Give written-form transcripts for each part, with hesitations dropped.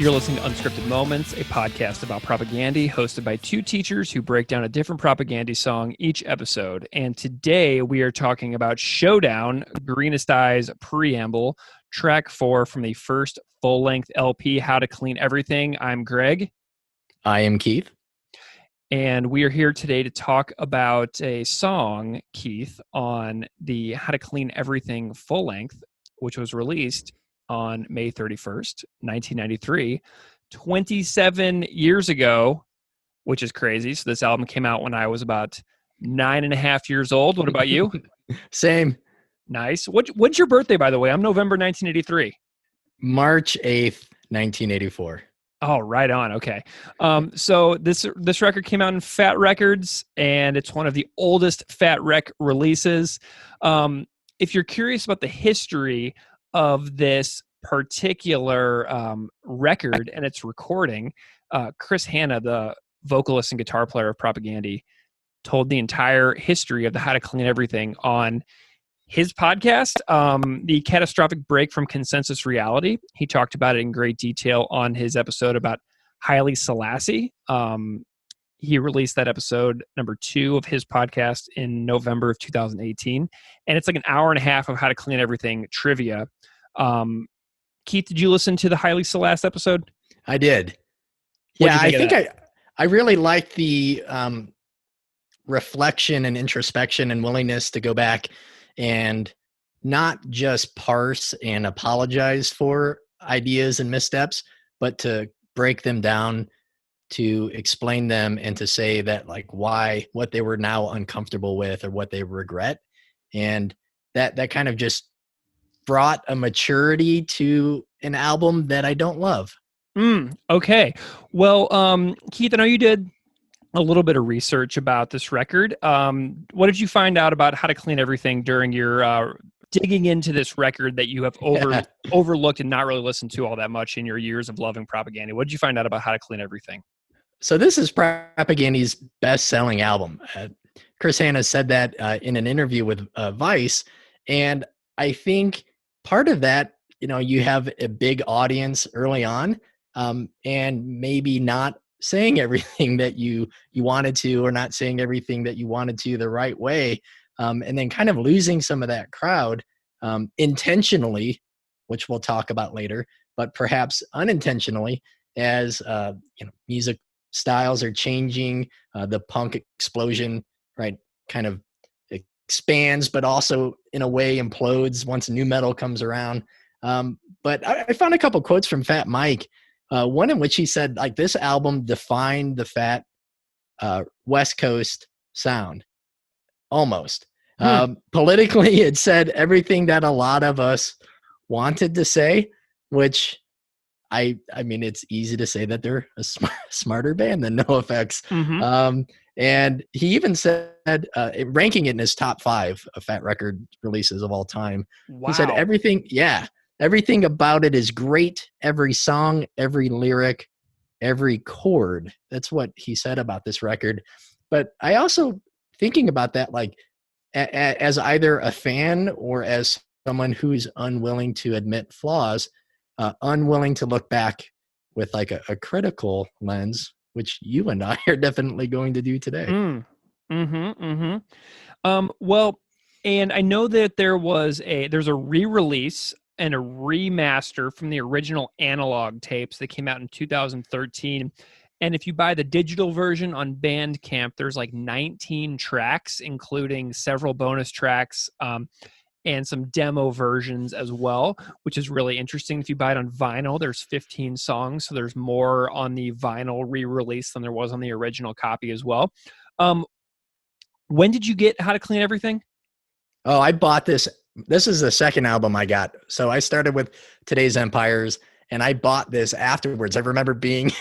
You're listening to Unscripted Moments, a podcast about Propagandhi, hosted by two teachers who break down a different Propagandhi song each episode. And today we are talking about Showdown-Greenest Eyes, Preamble, track 4 from the first full-length LP, How to Clean Everything. I'm Greg. I am Keith. And we are here today to talk about a song, Keith, on the How to Clean Everything full-length, which was released on May 31st, 1993, 27 years ago, which is crazy. So this album came out when I was about 9.5 years old. What about you? Same. Nice. What's your birthday, by the way? I'm November 1983. March 8th, 1984. Oh, right on. Okay. So this record came out in Fat Records, and it's one of the oldest Fat Rec releases. If you're curious about the history of this particular record and its recording, Chris Hanna, the vocalist and guitar player of Propagandhi, told the entire history of the How to Clean Everything on his podcast, The Catastrophic Break from Consensus Reality. He talked about it in great detail on his episode about Haile Selassie. He released that episode number 2 of his podcast in November of 2018. And it's like an hour and a half of How to Clean Everything trivia. Keith, did you listen to the Haile Selassie episode? I did. Yeah, I think I really liked the reflection and introspection and willingness to go back and not just parse and apologize for ideas and missteps, but to break them down, to explain them, and to say that like what they were now uncomfortable with or what they regret. And that kind of just brought a maturity to an album that I don't love. Okay. Well, Keith, I know you did a little bit of research about this record. What did you find out about How to Clean Everything during your digging into this record that you have overlooked and not really listened to all that much in your years of loving Propagandhi? What did you find out about How to Clean Everything? So this is Propagandhi's best-selling album. Chris Hanna said that in an interview with Vice, and I think part of that, you have a big audience early on, and maybe not saying everything that you wanted to, or not saying everything that you wanted to the right way, and then kind of losing some of that crowd intentionally, which we'll talk about later, but perhaps unintentionally as music styles are changing, the punk explosion, right, kind of expands, but also in a way implodes once new metal comes around. But I found a couple quotes from Fat Mike, one in which he said, like, this album defined the Fat West Coast sound, almost. Politically, it said everything that a lot of us wanted to say, which I mean, it's easy to say that they're a smarter band than NoFX. Mm-hmm. And he even said, ranking it in his top 5 of Fat Record releases of all time. Wow. He said everything about it is great. Every song, every lyric, every chord. That's what he said about this record. But I also, thinking about that, like as either a fan or as someone who's unwilling to admit flaws, unwilling to look back with like a critical lens, which you and I are definitely going to do today. Well, and I know that there's a re-release and a remaster from the original analog tapes that came out in 2013. And if you buy the digital version on Bandcamp, there's like 19 tracks, including several bonus tracks, and some demo versions as well, which is really interesting. If you buy it on vinyl, there's 15 songs, so there's more on the vinyl re-release than there was on the original copy as well. When did you get How to Clean Everything? Oh, I bought this. This is the second album I got. So I started with Today's Empires, and I bought this afterwards. I remember being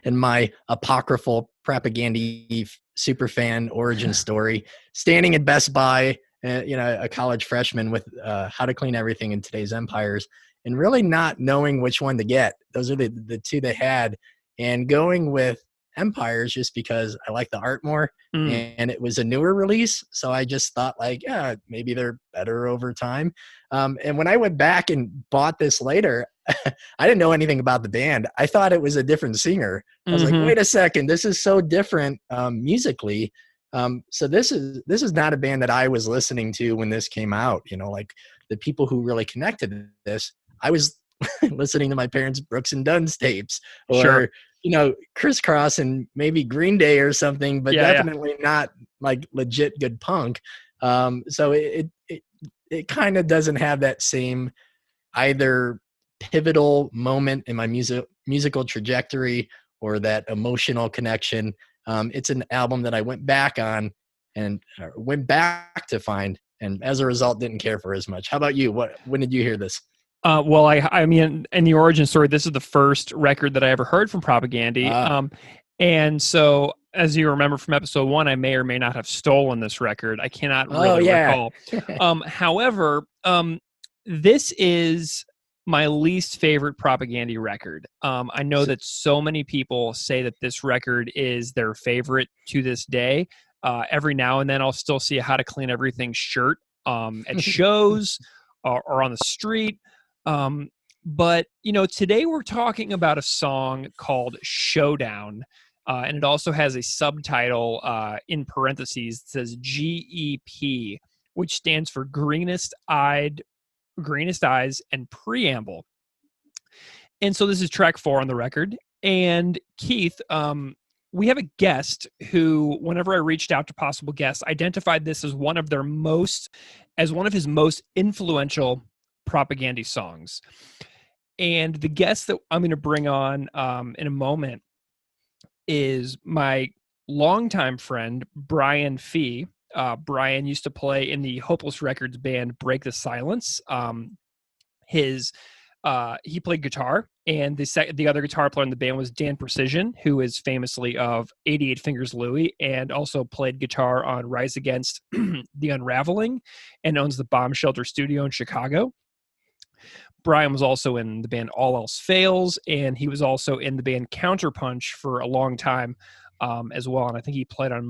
in my apocryphal Propagandhi superfan origin story, standing at Best Buy, a college freshman with How to Clean Everything and Today's Empires, and really not knowing which one to get. Those are the two they had, and going with Empires just because I like the art more, Mm. and it was a newer release. So I just thought like, yeah, maybe they're better over time. And when I went back and bought this later, I didn't know anything about the band. I thought it was a different singer. I was like, Mm-hmm. wait a second, this is so different musically. So this is not a band that I was listening to when this came out. You know, like the people who really connected to this, I was listening to my parents' Brooks and Dunn's tapes, Sure. or Crisscross and maybe Green Day or something, but Yeah. definitely not like legit good punk. So it kind of doesn't have that same either pivotal moment in my musical trajectory or that emotional connection. It's an album that I went back on and went back to find, and as a result, didn't care for as much. How about you? When did you hear this? Well, I mean, in the origin story, this is the first record that I ever heard from Propagandhi. And so, as you remember from episode 1, I may or may not have stolen this record. I cannot really recall. However, this is my least favorite Propagandhi record. I know that so many people say that this record is their favorite to this day. Every now and then, I'll still see a How to Clean Everything shirt at shows or on the street. But today we're talking about a song called Showdown, and it also has a subtitle in parentheses that says GEP, which stands for Greenest Eyes and Preamble. And so this is track 4 on the record. And Keith, we have a guest who, whenever I reached out to possible guests, identified this as one of his most influential Propagandhi songs. And the guest that I'm going to bring on in a moment is my longtime friend, Brian Phee. Brian used to play in the Hopeless Records band Break the Silence. He played guitar, and the other guitar player in the band was Dan Precision, who is famously of 88 Fingers Louie, and also played guitar on Rise Against the Unraveling, and owns the Bomb Shelter Studio in Chicago. Brian was also in the band All Else Fails, and he was also in the band Counterpunch for a long time as well. And I think he played on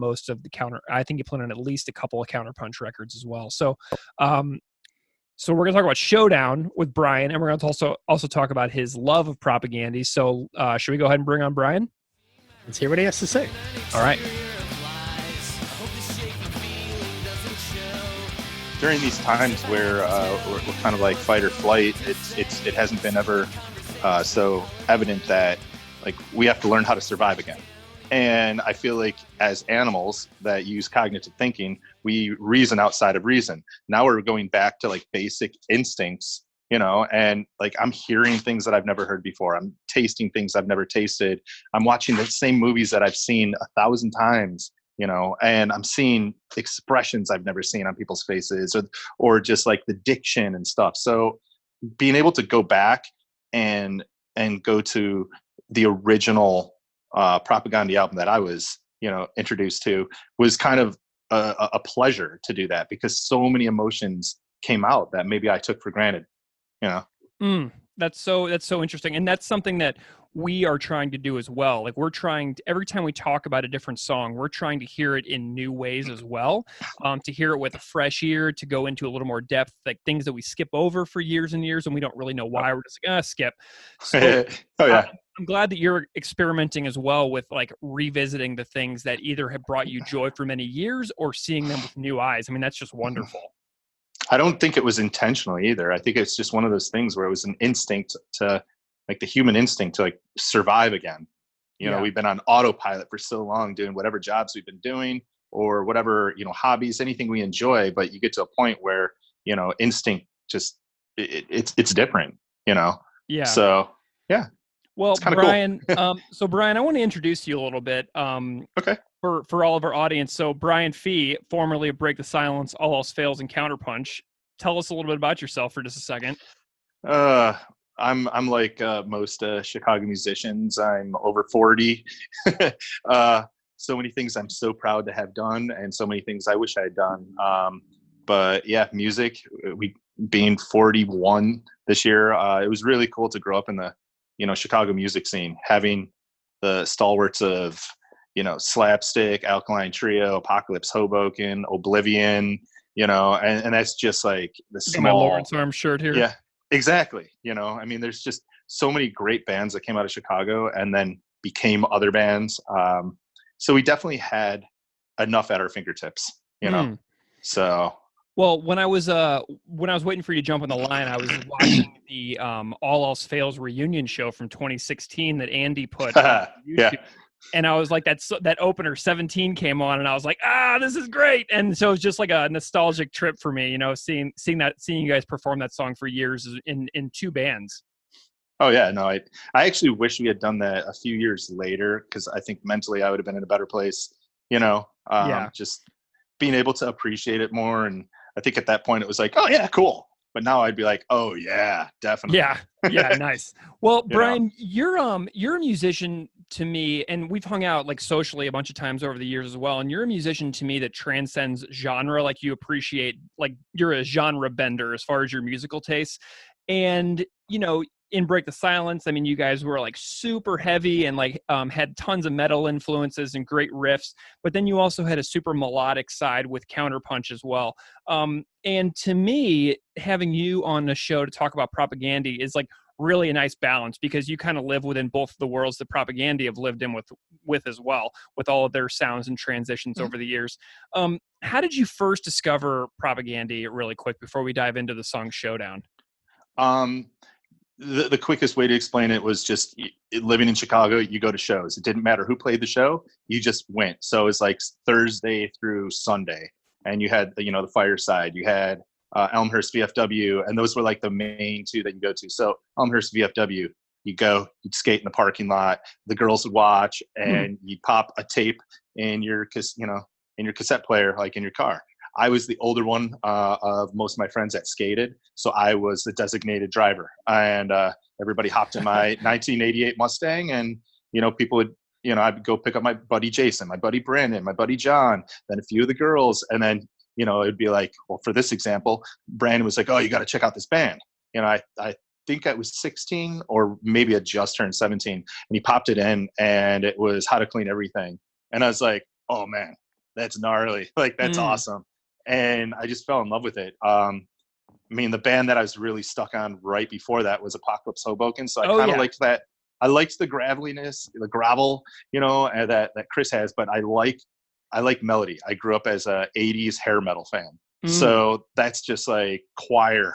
at least a couple of Counterpunch records as well. So we're going to talk about Showdown with Brian, and we're going to also talk about his love of Propagandhi. So should we go ahead and bring on Brian? Let's hear what he has to say. All right. During these times where we're kind of like fight or flight, it hasn't been ever so evident that like we have to learn how to survive again. And I feel like as animals that use cognitive thinking, we reason outside of reason. Now we're going back to like basic instincts, and like I'm hearing things that I've never heard before. I'm tasting things I've never tasted. I'm watching the same movies that I've seen 1,000 times. And I'm seeing expressions I've never seen on people's faces, or just like the diction and stuff. So being able to go back and go to the original Propagandhi album that I was, introduced to was kind of a pleasure to do that, because so many emotions came out that maybe I took for granted, That's so interesting. And that's something that we are trying to do as well. Like every time we talk about a different song, we're trying to hear it in new ways as well. To hear it with a fresh ear, to go into a little more depth, like things that we skip over for years and years and we don't really know why. We're just going to skip. So I'm glad that you're experimenting as well with like revisiting the things that either have brought you joy for many years or seeing them with new eyes. I mean, that's just wonderful. I don't think it was intentional either. I think it's just one of those things where it was an instinct to like the human instinct to like survive again. We've been on autopilot for so long doing whatever jobs we've been doing or whatever, hobbies, anything we enjoy, but you get to a point where, instinct just it's different, Yeah. So yeah. Well, Brian, cool. So Brian, I want to introduce you a little bit. Okay. For all of our audience. So Brian Phee, formerly of Break the Silence, All Else Fails, and Counterpunch. Tell us a little bit about yourself for just a second. I'm like most Chicago musicians. I'm over 40. So many things I'm so proud to have done, and so many things I wish I had done. But yeah, music. Being 41 this year, it was really cool to grow up in the Chicago music scene, having the stalwarts of Slapstick, Alkaline Trio, Apocalypse Hoboken, Oblivion, and that's just like the Got my small. Lawrence Arms shirt here. Yeah, exactly. I mean, there's just so many great bands that came out of Chicago and then became other bands. So we definitely had enough at our fingertips, so. Well, when I was waiting for you to jump on the line, I was watching the All Else Fails reunion show from 2016 that Andy put on YouTube. Yeah. And I was like, that opener 17 came on, and I was like, this is great. And so it's just like a nostalgic trip for me, seeing you guys perform that song for years in two bands. Oh yeah, no, I actually wish we had done that a few years later, because I think mentally I would have been in a better place, just being able to appreciate it more. And I think at that point it was like, oh yeah, cool. But now I'd be like, oh yeah, definitely. Yeah, nice. Well, Brian, you're a musician to me, and we've hung out like socially a bunch of times over the years as well. And you're a musician to me that transcends genre. Like you appreciate, like you're a genre bender as far as your musical tastes. And in Break the Silence, I mean, you guys were like super heavy and like had tons of metal influences and great riffs, but then you also had a super melodic side with Counterpunch as well. And to me, having you on the show to talk about Propagandhi is like really a nice balance, because you kind of live within both of the worlds that Propagandhi have lived in with as well, with all of their sounds and transitions over the years. How did you first discover Propagandhi, really quick, before we dive into the song Showdown? The quickest way to explain it was just living in Chicago, you go to shows. It didn't matter who played the show, you just went. So it's like Thursday through Sunday, and you had the Fireside, you had Elmhurst VFW, and those were like the main two that you go to. So Elmhurst VFW, you'd skate in the parking lot, the girls would watch, and you'd pop a tape in your cassette player, like in your car. I was the older one of most of my friends that skated, so I was the designated driver, and everybody hopped in my 1988 Mustang, and people would, I'd go pick up my buddy Jason, my buddy Brandon, my buddy John, then a few of the girls, and then it'd be like, well, for this example, Brandon was like, oh, you got to check out this band. I think I was 16 or maybe I just turned 17, and he popped it in, and it was How to Clean Everything, and I was like, oh man, that's gnarly, like that's awesome. And I just fell in love with it. I mean, the band that I was really stuck on right before that was Apocalypse Hoboken. So I kind of liked that. I liked the graveliness, the gravel, that Chris has, but I like melody. I grew up as a 80s hair metal fan. So that's just like choir,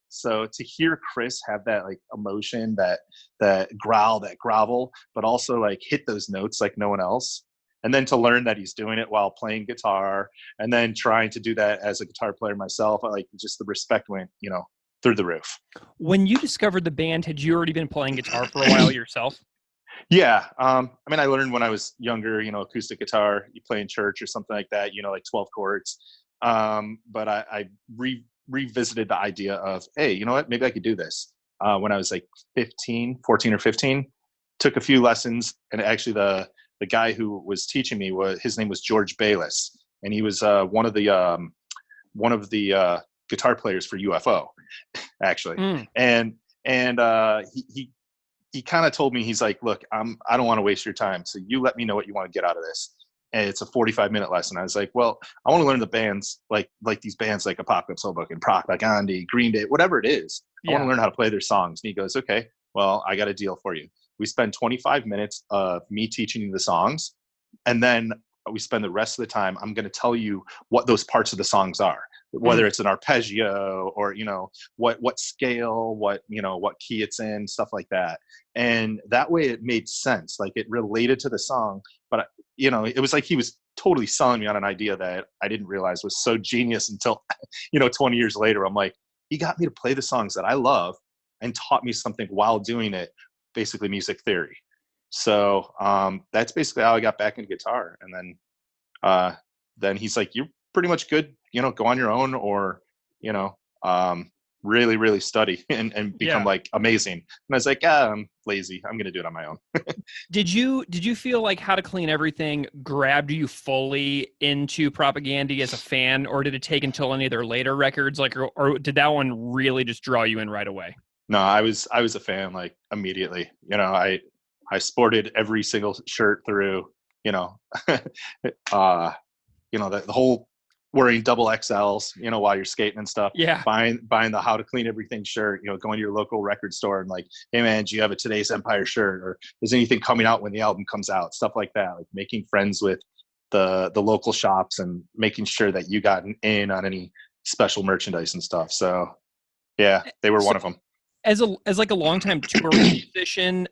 So to hear Chris have that like emotion, that growl, that grovel, but also like hit those notes like no one else. And then to learn that he's doing it while playing guitar, and then trying to do that as a guitar player myself, just the respect went, through the roof. When you discovered the band, had you already been playing guitar for a while yourself? Yeah. I mean, I learned when I was younger, acoustic guitar, you play in church or something like that, like 12 chords. But I revisited the idea of, hey, you know what, maybe I could do this. When I was like 14 or 15, took a few lessons, and actually the guy who was teaching me his name was George Bayless, and he was one of the guitar players for UFO, actually. And he kind of told me, he's like, look, I don't want to waste your time, so you let me know what you want to get out of this. And it's a 45-minute lesson. I was like, well, I want to learn the bands, like these bands like Apocalypse Hoboken, Propagandhi, Green Day, whatever it is. I want to learn how to play their songs. And he goes, okay, well, I got a deal for you. We spend 25 minutes of me teaching you the songs, and then we spend the rest of the time, I'm going to tell you what those parts of the songs are, whether it's an arpeggio or, what scale, what key it's in, stuff like that. And that way it made sense. Like it related to the song, but it was like he was totally selling me on an idea that I didn't realize was so genius until, 20 years later. I'm like, he got me to play the songs that I love and taught me something while doing it, basically music theory. So that's basically how I got back into guitar. And then he's like, you're pretty much good, go on your own, or, really, really study and become like amazing. And I was like, I'm lazy, I'm going to do it on my own. Did you feel like How to Clean Everything grabbed you fully into Propagandhi as a fan, or did it take until any of their later records, or did that one really just draw you in right away? No, I was a fan like immediately. I sported every single shirt through. you know, the whole wearing double XLs, while you're skating and stuff. Yeah. Buying the How to Clean Everything shirt, going to your local record store and like, hey man, do you have a Today's Empire shirt, or is anything coming out when the album comes out? Stuff like that. Like making friends with the local shops and making sure that you got in on any special merchandise and stuff. So yeah, they were one of them. As like a longtime touring musician,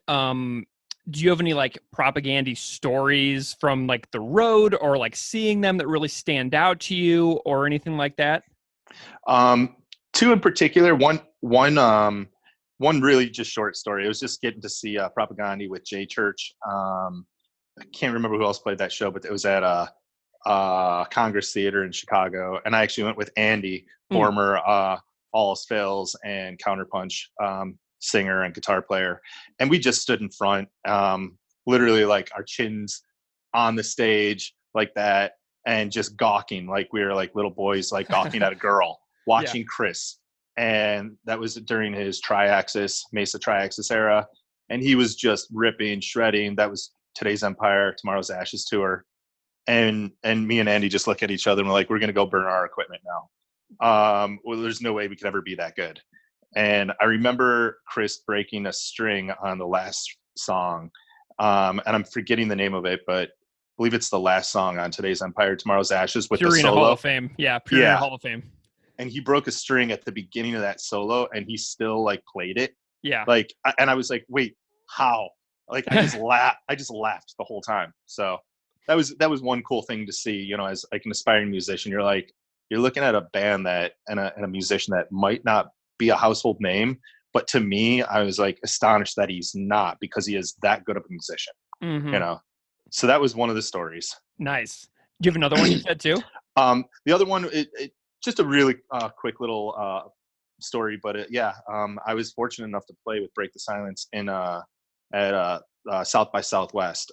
do you have any like Propagandhi stories from like the road or like seeing them that really stand out to you or anything like that? Two in particular. One really just short story. It was just getting to see Propagandhi with J Church. I can't remember who else played that show, but it was at Congress Theater in Chicago, and I actually went with Andy, former All Else Fails and Counterpunch singer and guitar player, and we just stood in front, literally like our chins on the stage like that, and just gawking like we were like little boys like gawking at a girl watching Chris. And that was during his Mesa Triaxis era, and he was just ripping, shredding. That was Today's Empire, Tomorrow's Ashes tour, and me and Andy just look at each other and we're like, we're gonna go burn our equipment now. Well, there's no way we could ever be that good. And I remember Chris breaking a string on the last song, and I'm forgetting the name of it, but I believe it's the last song on Today's Empire, Tomorrow's Ashes, with Purina the solo. Hall of Fame. Yeah, Purina Hall of Fame. And he broke a string at the beginning of that solo, and he still like played it. Yeah. Like, and I was like, wait, how? Like, I just laughed the whole time. So that was one cool thing to see, as like an aspiring musician. You're looking at a band and a musician that might not be a household name, but to me, I was like astonished that he's not, because he is that good of a musician. Mm-hmm. So that was one of the stories. Nice. Do you have another one you said too? The other one, it just a really quick little story, but I was fortunate enough to play with Break the Silence at South by Southwest.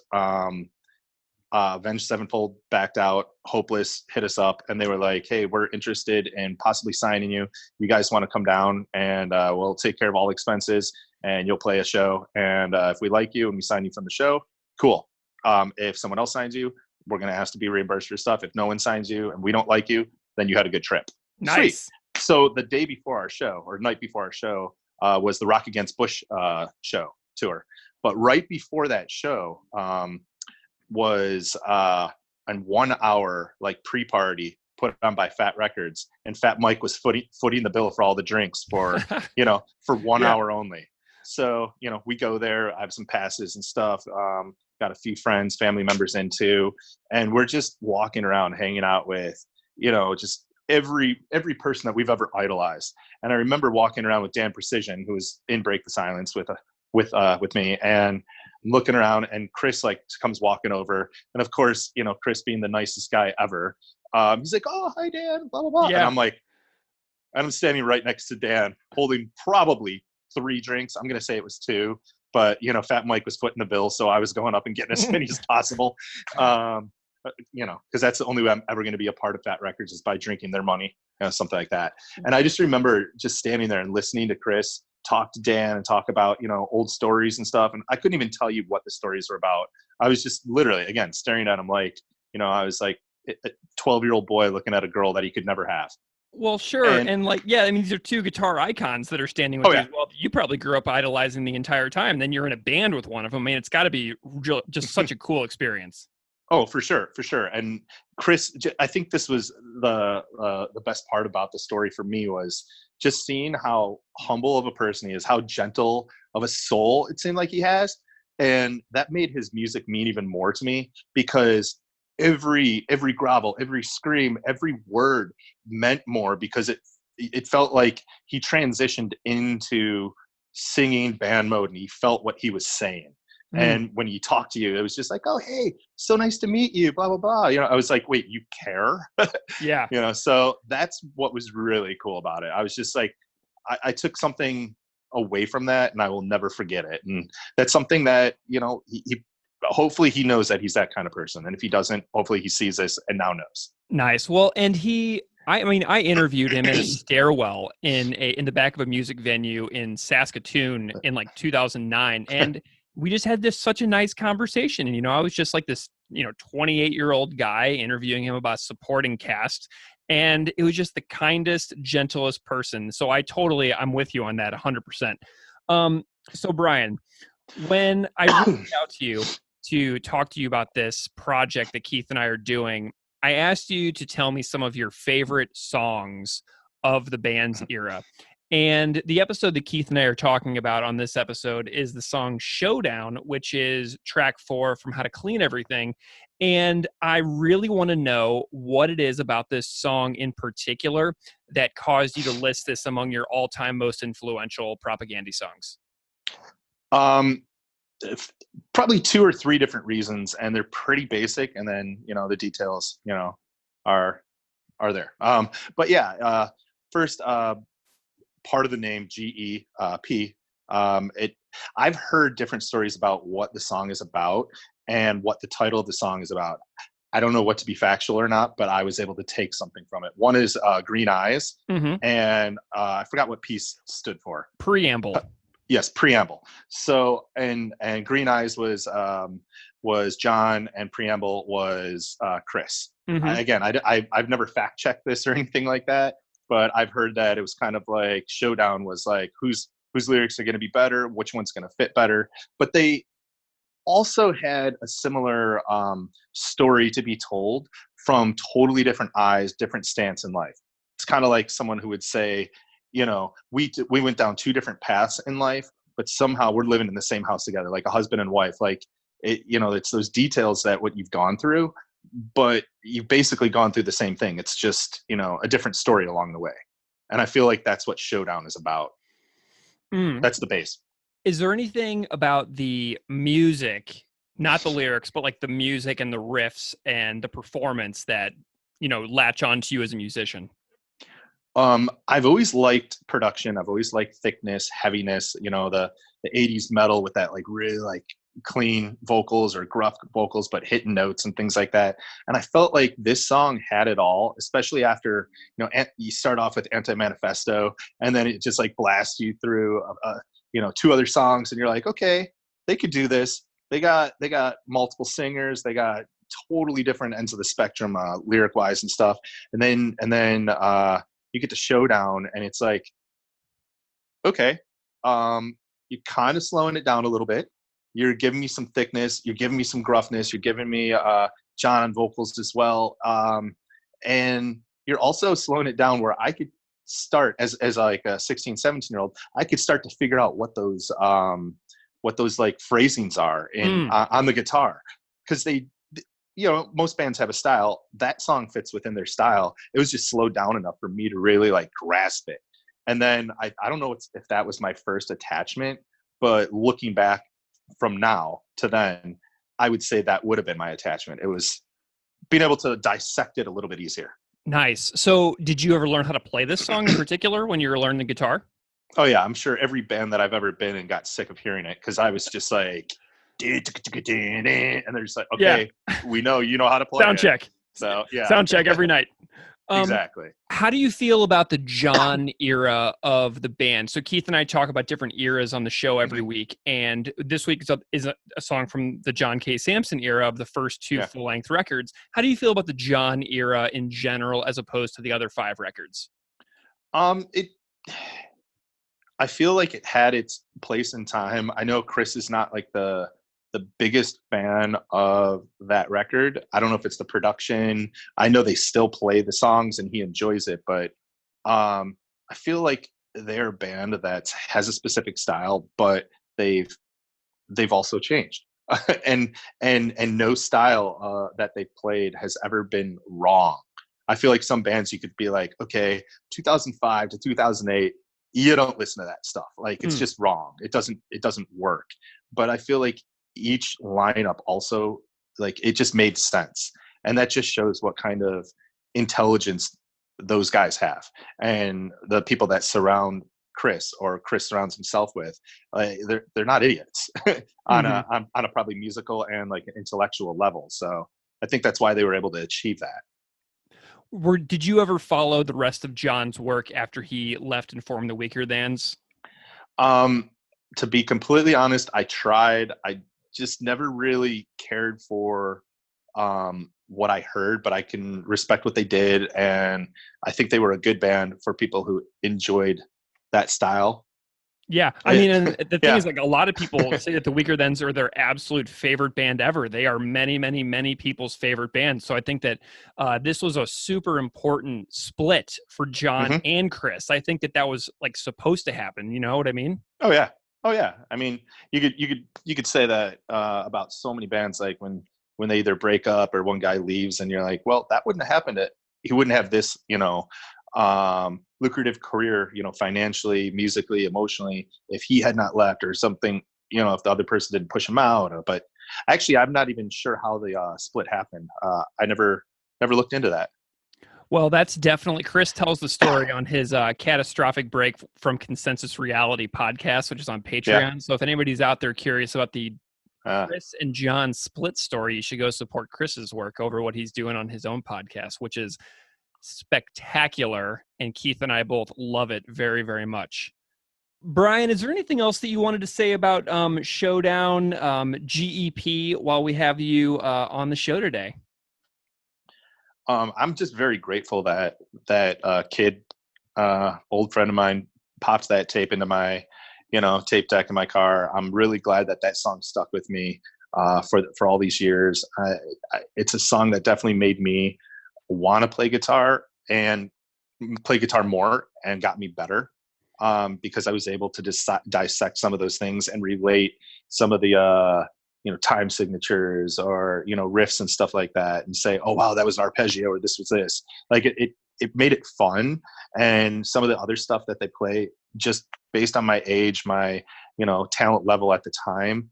Avenged Sevenfold backed out, Hopeless hit us up, and they were like, hey, we're interested in possibly signing you. You guys want to come down, and we'll take care of all expenses, and you'll play a show. And if we like you and we sign you from the show, cool. If someone else signs you, we're going to ask to be reimbursed for stuff. If no one signs you and we don't like you, then you had a good trip. Nice. Sweet. So the day before our show, or night before our show, was the Rock Against Bush show tour. But right before that show, was an 1 hour like pre-party put on by Fat Records, and Fat Mike was footing the bill for all the drinks for for 1 hour only. So we go there. I have some passes and stuff. Got a few friends, family members in too, and we're just walking around, hanging out with just every person that we've ever idolized. And I remember walking around with Dan Precision, who was in Break the Silence with me, and looking around, and Chris like comes walking over, and of course Chris, being the nicest guy ever, he's like, oh, hi Dan, blah blah blah. And I'm standing right next to Dan holding probably 3 drinks. I'm gonna say it was 2, but Fat Mike was footing the bill, so I was going up and getting as many as possible, because that's the only way I'm ever going to be a part of Fat Records, is by drinking their money, something like that. And I just remember just standing there and listening to Chris talk to Dan and talk about old stories and stuff, and I couldn't even tell you what the stories were about. I was just literally, again, staring at him like I was like a 12-year-old boy looking at a girl that he could never have. Well, sure. And like, yeah, I mean, these are 2 guitar icons that are standing with you as well. You probably grew up idolizing the entire time. Then you're in a band with one of them. I mean, it's got to be just such a cool experience. Oh, for sure. And Chris, I think this was the best part about the story for me, was just seeing how humble of a person he is, how gentle of a soul it seemed like he has. And that made his music mean even more to me, because every grovel, every scream, every word meant more, because it felt like he transitioned into singing band mode, and he felt what he was saying. And when he talked to you, it was just like, oh, hey, so nice to meet you, blah, blah, blah. I was like, wait, you care? Yeah. So that's what was really cool about it. I was just like, I took something away from that, and I will never forget it. And that's something that, he hopefully he knows that he's that kind of person. And if he doesn't, hopefully he sees this and now knows. Nice. Well, and I interviewed him in a stairwell in the back of a music venue in Saskatoon in like 2009. And we just had such a nice conversation. And, I was just like this, 28-year-old guy interviewing him about supporting cast. And it was just the kindest, gentlest person. So I'm with you on that 100%. So Brian, when I reached out to you to talk to you about this project that Keith and I are doing, I asked you to tell me some of your favorite songs of the band's era. And the episode that Keith and I are talking about on this episode is the song Showdown, which is track 4 from How to Clean Everything. And I really want to know what it is about this song in particular that caused you to list this among your all-time most influential Propagandhi songs. Probably 2 or 3 different reasons, and they're pretty basic. And then, the details, are there. But yeah, first, part of the name Phee. I've heard different stories about what the song is about and what the title of the song is about. I don't know what to be factual or not, but I was able to take something from it. One is Green Eyes, and I forgot what P stood for. Preamble. Yes, Preamble. So and Green Eyes was John, and Preamble was Chris. I've never fact checked this or anything like that. But I've heard that it was kind of like Showdown was like, whose lyrics are going to be better, which one's going to fit better. But they also had a similar story to be told from totally different eyes, different stance in life. It's kind of like someone who would say, we went down 2 different paths in life, but somehow we're living in the same house together, like a husband and wife. Like, it's those details that what you've gone through, but you've basically gone through the same thing. It's just, a different story along the way. And I feel like that's what Showdown is about. That's the base. Is there anything about the music, not the lyrics, but like the music and the riffs and the performance that, latch on to you as a musician? I've always liked production. I've always liked thickness, heaviness, the 80s metal with that like really like clean vocals or gruff vocals, but hitting notes and things like that. And I felt like this song had it all, especially after, you start off with Anti-Manifesto, and then it just like blasts you through, 2 other songs, and you're like, okay, they could do this. They got multiple singers. They got totally different ends of the spectrum, lyric wise and stuff. And then you get to Showdown, and it's like, okay, you're kind of slowing it down a little bit. You're giving me some thickness. You're giving me some gruffness. You're giving me John on vocals as well. And you're also slowing it down where I could start as like a 16, 17-year-old, I could start to figure out what those like phrasings are in on the guitar. Because they, most bands have a style. That song fits within their style. It was just slowed down enough for me to really like grasp it. And then I don't know if that was my first attachment, but looking back from now to then, I would say that would have been my attachment. It was being able to dissect it a little bit easier. Nice. So did you ever learn how to play this song in particular when you were learning the guitar? Oh yeah, I'm sure every band that I've ever been in got sick of hearing it, because I was just like, and they're just like, okay, we know you know how to play sound check. So yeah, sound check every night. Exactly. How do you feel about the John era of the band? So Keith and I talk about different eras on the show every week, and this week is a song from the John K. Samson era of the first 2 full-length records. How do you feel about the John era in general as opposed to the other 5 records? I feel like it had its place in time. I know Chris is not like the biggest fan of that record. I don't know if it's the production. I know they still play the songs and he enjoys it, but I feel like they're a band that has a specific style, but they've also changed. and no style that they've played has ever been wrong. I feel like some bands you could be like, okay, 2005 to 2008, you don't listen to that stuff. Like it's just wrong. It doesn't work. But I feel like each lineup also, like, it just made sense, and that just shows what kind of intelligence those guys have, and the people that surround Chris or Chris surrounds himself with, they're not idiots on a probably musical and like an intellectual level. So I think that's why they were able to achieve that. Did you ever follow the rest of John's work after he left and formed the Weaker Thans? to be completely honest, I tried. I just never really cared for what I heard, but I can respect what they did, and I think they were a good band for people who enjoyed that style. Yeah, I mean, and the thing Yeah. is, like, a lot of people say that the Weaker Thans are their absolute favorite band ever. They are many, many, many people's favorite band. So I think that this was a super important split for John Mhm. and Chris. I think that that was like supposed to happen. You know what I mean? Oh yeah. Oh yeah. I mean, you could say that about so many bands, like when they either break up or one guy leaves, and you're like, well, that wouldn't have happened. He wouldn't have this, lucrative career, financially, musically, emotionally, if he had not left or something. If the other person didn't push him out. But actually, I'm not even sure how the split happened. I never looked into that. Well, that's definitely Chris tells the story on his catastrophic break from Consensus Reality podcast, which is on Patreon. Yeah. So if anybody's out there curious about the Uh, Chris and John split story, you should go support Chris's work over what he's doing on his own podcast, which is spectacular. And Keith and I both love it very, very much. Brian, is there anything else that you wanted to say about Showdown, GEP, while we have you on the show today? I'm just very grateful that kid, old friend of mine, popped that tape into my, tape deck in my car. I'm really glad that song stuck with me for all these years. It's a song that definitely made me want to play guitar and play guitar more, and got me better, because I was able to dissect some of those things and relate some of the time signatures or riffs and stuff like that, and say, oh wow, that was an arpeggio, or this was this. Like it made it fun. And some of the other stuff that they play, just based on my age, my talent level at the time,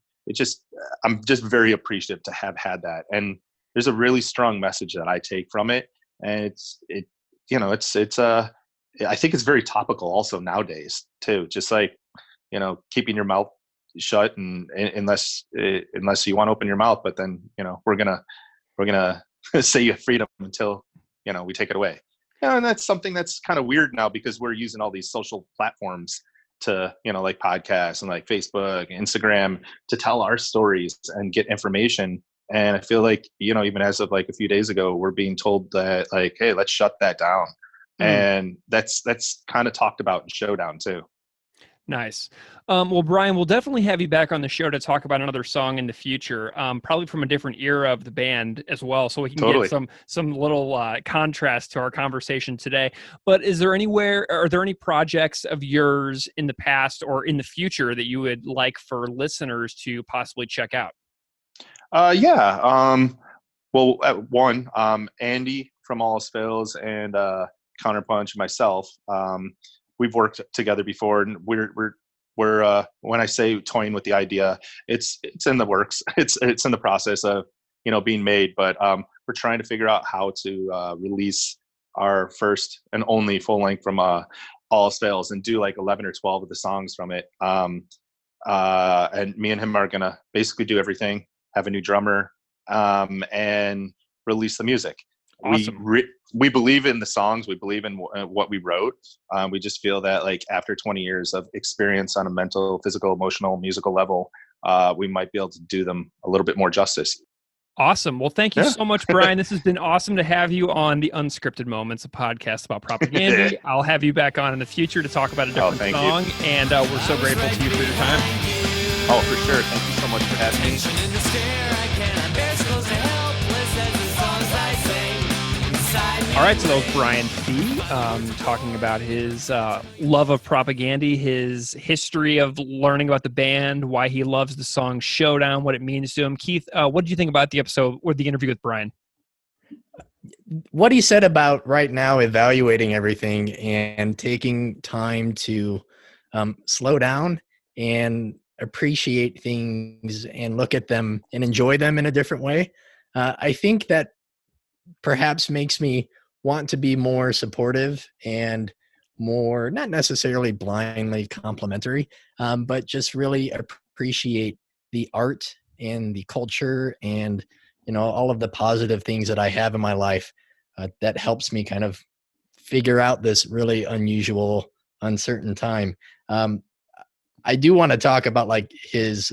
I'm just very appreciative to have had that. And there's a really strong message that I take from it, and I think it's very topical also nowadays too. Just like keeping your mouth shut, and unless you want to open your mouth, but then we're gonna say you have freedom until we take it away. And that's something that's kind of weird now, because we're using all these social platforms to like podcasts and like Facebook, Instagram, to tell our stories and get information. And I feel like even as of like a few days ago, we're being told that, like, hey, let's shut that down. And that's kind of talked about in Showdown too. Nice. Well, Brian, we'll definitely have you back on the show to talk about another song in the future, probably from a different era of the band as well, so we can get some little contrast to our conversation today. But are there any projects of yours in the past or in the future that you would like for listeners to possibly check out? Yeah. Well, one, Andy from All Else Fails and Counterpunch, myself, we've worked together before, and we're when I say toying with the idea, it's in the works. It's in the process of being made, but we're trying to figure out how to release our first and only full length from All Else Fails, and do like 11 or 12 of the songs from it. And me and him are gonna basically do everything, have a new drummer, and release the music. Awesome. We believe in the songs. We believe in what we wrote. We just feel that, like, after 20 years of experience on a mental, physical, emotional, musical level, we might be able to do them a little bit more justice. Awesome. Well, thank you so much, Brian. This has been awesome to have you on the Unscripted Moments, a podcast about Propagandhi. I'll have you back on in the future to talk about a different song, and we're so grateful to you for your time. Oh, for sure. Thank you so much for having me. All right, so that was Brian Phee talking about his love of Propagandhi, his history of learning about the band, why he loves the song Showdown, what it means to him. Keith, what did you think about the episode or the interview with Brian? What he said about right now evaluating everything and taking time to slow down and appreciate things and look at them and enjoy them in a different way. I think that perhaps makes me want to be more supportive and more, not necessarily blindly complimentary, but just really appreciate the art and the culture and, all of the positive things that I have in my life that helps me kind of figure out this really unusual, uncertain time. I do want to talk about like his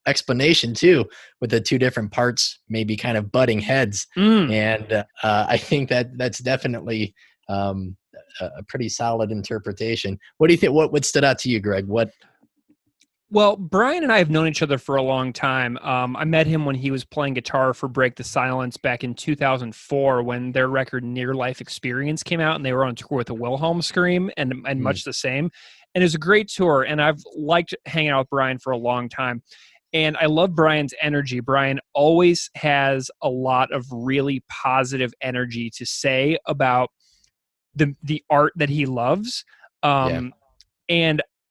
explanation too, with the two different parts maybe kind of butting heads. And I think that that's definitely a pretty solid interpretation. What do you think? What stood out to you, Greg? Well, Brian and I have known each other for a long time. I met him when he was playing guitar for Break the Silence back in 2004 when their record Near Life Experience came out, and they were on tour with the Wilhelm Scream and much the same. And it was a great tour, and I've liked hanging out with Brian for a long time. And I love Brian's energy. Brian always has a lot of really positive energy to say about the art that he loves. And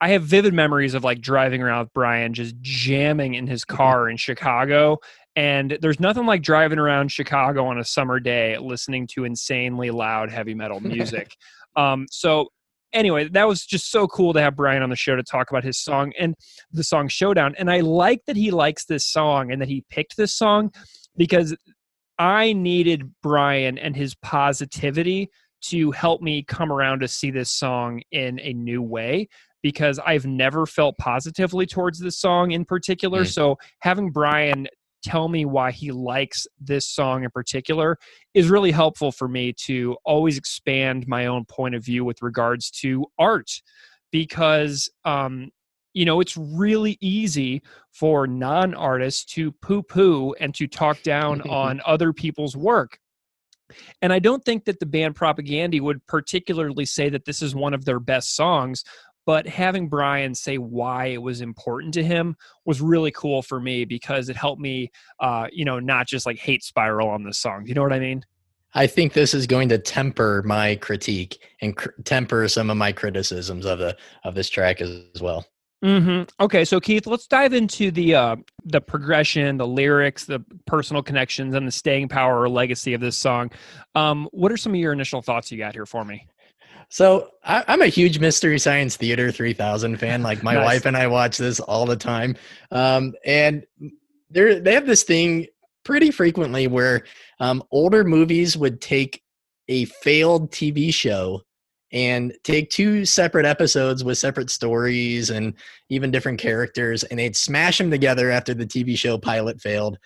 I have vivid memories of like driving around with Brian, just jamming in his car in Chicago. And there's nothing like driving around Chicago on a summer day, listening to insanely loud heavy metal music. So anyway, that was just so cool to have Brian on the show to talk about his song and the song Showdown. And I like that he likes this song and that he picked this song, because I needed Brian and his positivity to help me come around to see this song in a new way, because I've never felt positively towards this song in particular. So having Brian tell me why he likes this song in particular is really helpful for me to always expand my own point of view with regards to art, because it's really easy for non-artists to poo-poo and to talk down on other people's work. And I don't think that the band Propagandhi would particularly say that this is one of their best songs, but having Brian say why it was important to him was really cool for me, because it helped me, not just like hate spiral on this song. Do you know what I mean? I think this is going to temper my critique and temper some of my criticisms of this track as well. Okay, so Keith, let's dive into the progression, the lyrics, the personal connections, and the staying power or legacy of this song. What are some of your initial thoughts you got here for me? So I'm a huge Mystery Science Theater 3000 fan. Like my wife and I watch this all the time. And they have this thing pretty frequently where older movies would take a failed TV show and take two separate episodes with separate stories and even different characters, and they'd smash them together after the TV show pilot failed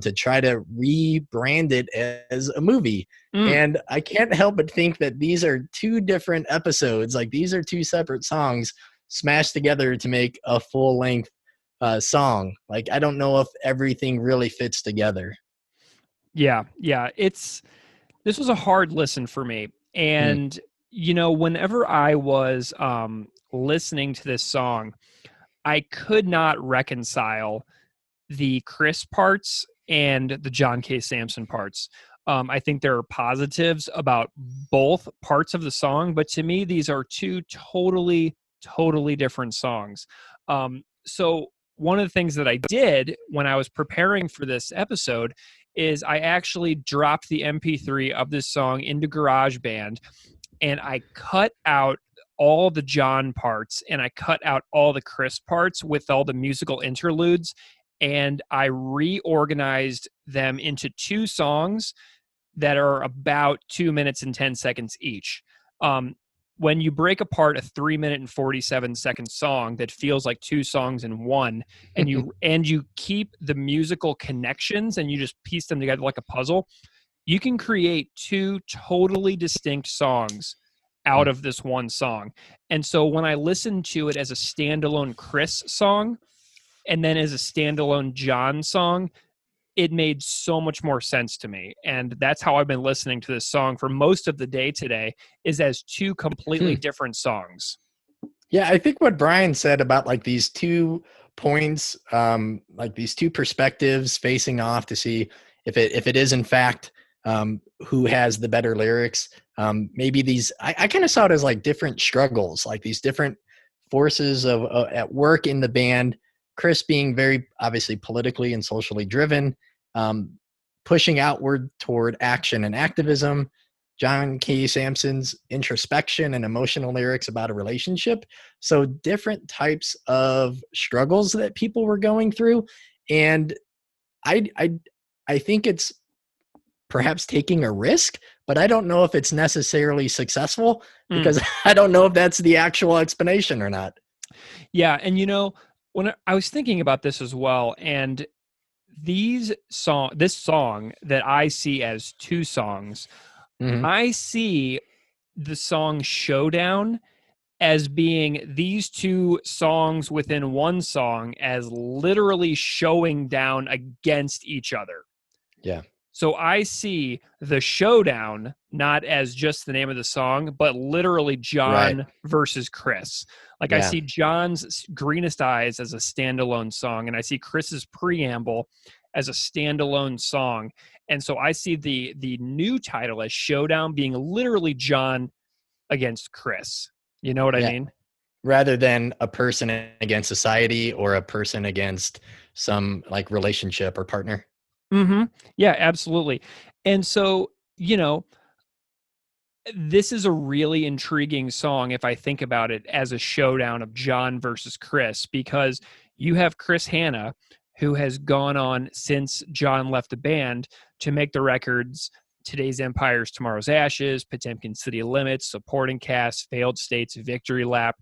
to try to rebrand it as a movie. And I can't help but think that these are two different episodes. Like these are two separate songs smashed together to make a full-length song. Like I don't know if everything really fits together. Yeah. This was a hard listen for me. And whenever I was listening to this song, I could not reconcile the Chris parts and the John K. Samson parts. I think there are positives about both parts of the song, but to me, these are two totally different songs. So one of the things that I did when I was preparing for this episode is I actually dropped the MP3 of this song into GarageBand, and I cut out all the John parts and I cut out all the Chris parts with all the musical interludes, and I reorganized them into two songs that are about 2 minutes and 10 seconds each. When you break apart a 3 minute and 47-second song that feels like two songs in one, and you keep the musical connections and you just piece them together like a puzzle, you can create two totally distinct songs out of this one song. And so when I listened to it as a standalone Chris song and then as a standalone John song, it made so much more sense to me. And that's how I've been listening to this song for most of the day today, is as two completely different songs. Yeah, I think what Brian said about like these 2 points, like these two perspectives facing off to see if it is in fact who has the better lyrics. Maybe these, I kind of saw it as like different struggles, like these different forces of at work in the band. Chris being very obviously politically and socially driven, pushing outward toward action and activism. John K. Samson's introspection and emotional lyrics about a relationship. So different types of struggles that people were going through. And I think it's perhaps taking a risk, but I don't know if it's necessarily successful, because I don't know if that's the actual explanation or not. Yeah. And When I was thinking about this as well, and this song that I see as two songs, Mhm. I see the song Showdown as being these two songs within one song as literally showing down against each other. Yeah. So I see the Showdown not as just the name of the song, but literally Right. John versus Chris. Like I Yeah. see John's Greenest Eyes as a standalone song, and I see Chris's Preamble as a standalone song. And so I see the new title as Showdown being literally John against Chris. You know what I Yeah. mean? Rather than a person against society or a person against some like relationship or partner. Mm-hmm. Yeah, absolutely. And so, this is a really intriguing song if I think about it as a showdown of John versus Chris, because you have Chris Hanna, who has gone on since John left the band to make the records Today's Empires, Tomorrow's Ashes, Potemkin City Limits, Supporting Cast, Failed States, Victory Lap.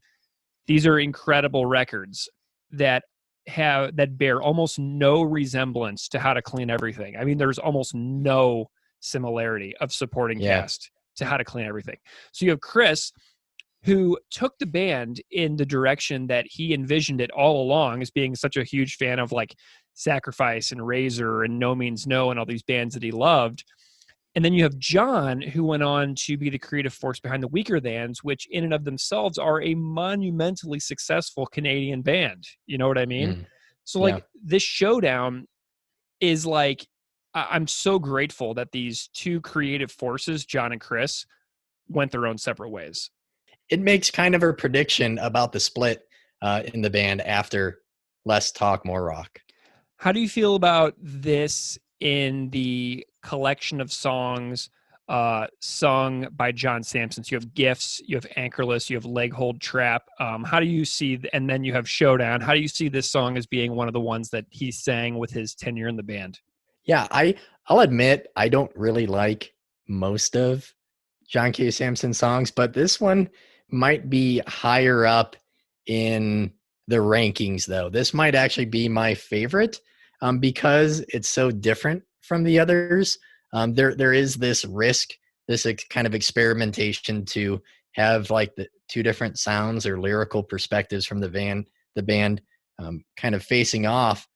These are incredible records that bear almost no resemblance to How to Clean Everything. I mean, there's almost no similarity of Supporting Yeah. Cast to How to Clean Everything. So you have Chris, who took the band in the direction that he envisioned it all along, as being such a huge fan of like Sacrifice and Razor and No Means No and all these bands that he loved. And then you have John, who went on to be the creative force behind the Weaker Thans, which in and of themselves are a monumentally successful Canadian band. You know what I mean? Mm. So Yeah. like this Showdown is like, I'm so grateful that these two creative forces, John and Chris, went their own separate ways. It makes kind of a prediction about the split in the band after Less Talk, More Rock. How do you feel about this in the collection of songs sung by John Sampson? So you have Gifts, you have Anchorless, you have Leg Hold Trap. How do you see, and then you have Showdown. How do you see this song as being one of the ones that he sang with his tenure in the band? Yeah, I'll admit I don't really like most of John K. Sampson's songs, but this one might be higher up in the rankings, though. This might actually be my favorite because it's so different from the others. There is this risk, this kind of experimentation to have like the two different sounds or lyrical perspectives from the band kind of facing off.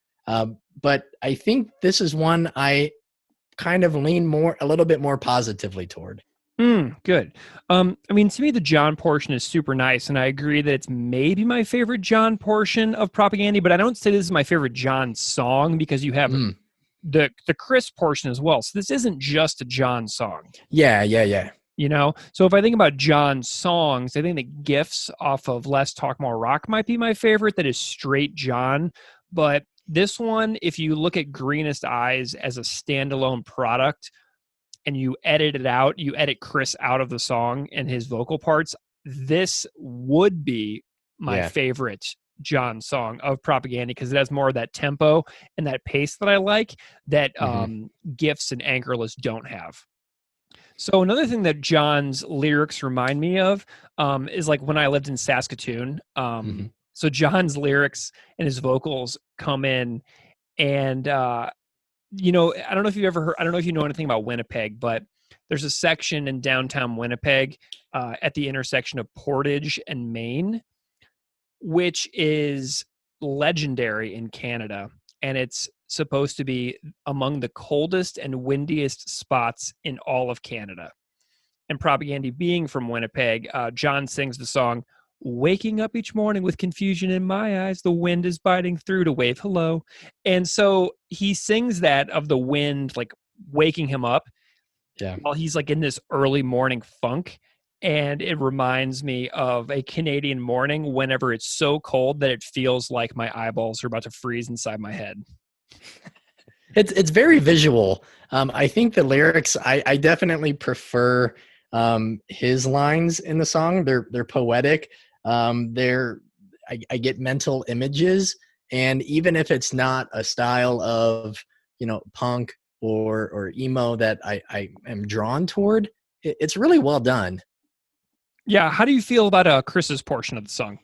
But I think this is one I kind of lean a little bit more positively toward. Good. I mean, to me, the John portion is super nice, and I agree that it's maybe my favorite John portion of Propagandhi, but I don't say this is my favorite John song because you have the Chris portion as well. So this isn't just a John song. Yeah. So if I think about John's songs, I think that Gifts off of Less Talk More Rock might be my favorite. That is straight John. But this one, if you look at Greenest Eyes as a standalone product and you edit it out, you edit Chris out of the song and his vocal parts, this would be my favorite John song of Propagandhi because it has more of that tempo and that pace that I like that Gifts and Anchorless don't have. So another thing that John's lyrics remind me of is like when I lived in Saskatoon. So John's lyrics and his vocals come in and, I don't know if you've ever heard, I don't know if you know anything about Winnipeg, but there's a section in downtown Winnipeg at the intersection of Portage and Main, which is legendary in Canada. And it's supposed to be among the coldest and windiest spots in all of Canada. And Propagandhi being from Winnipeg, John sings the song, "Waking up each morning with confusion in my eyes, the wind is biting through to wave hello." And so he sings that of the wind, like waking him up while he's like in this early morning funk. And it reminds me of a Canadian morning whenever it's so cold that it feels like my eyeballs are about to freeze inside my head. It's very visual. I think the lyrics, I definitely prefer his lines in the song. They're poetic. I get mental images, and even if it's not a style of punk or emo that I am drawn toward, it's really well done. Yeah, how do you feel about Chris's portion of the song?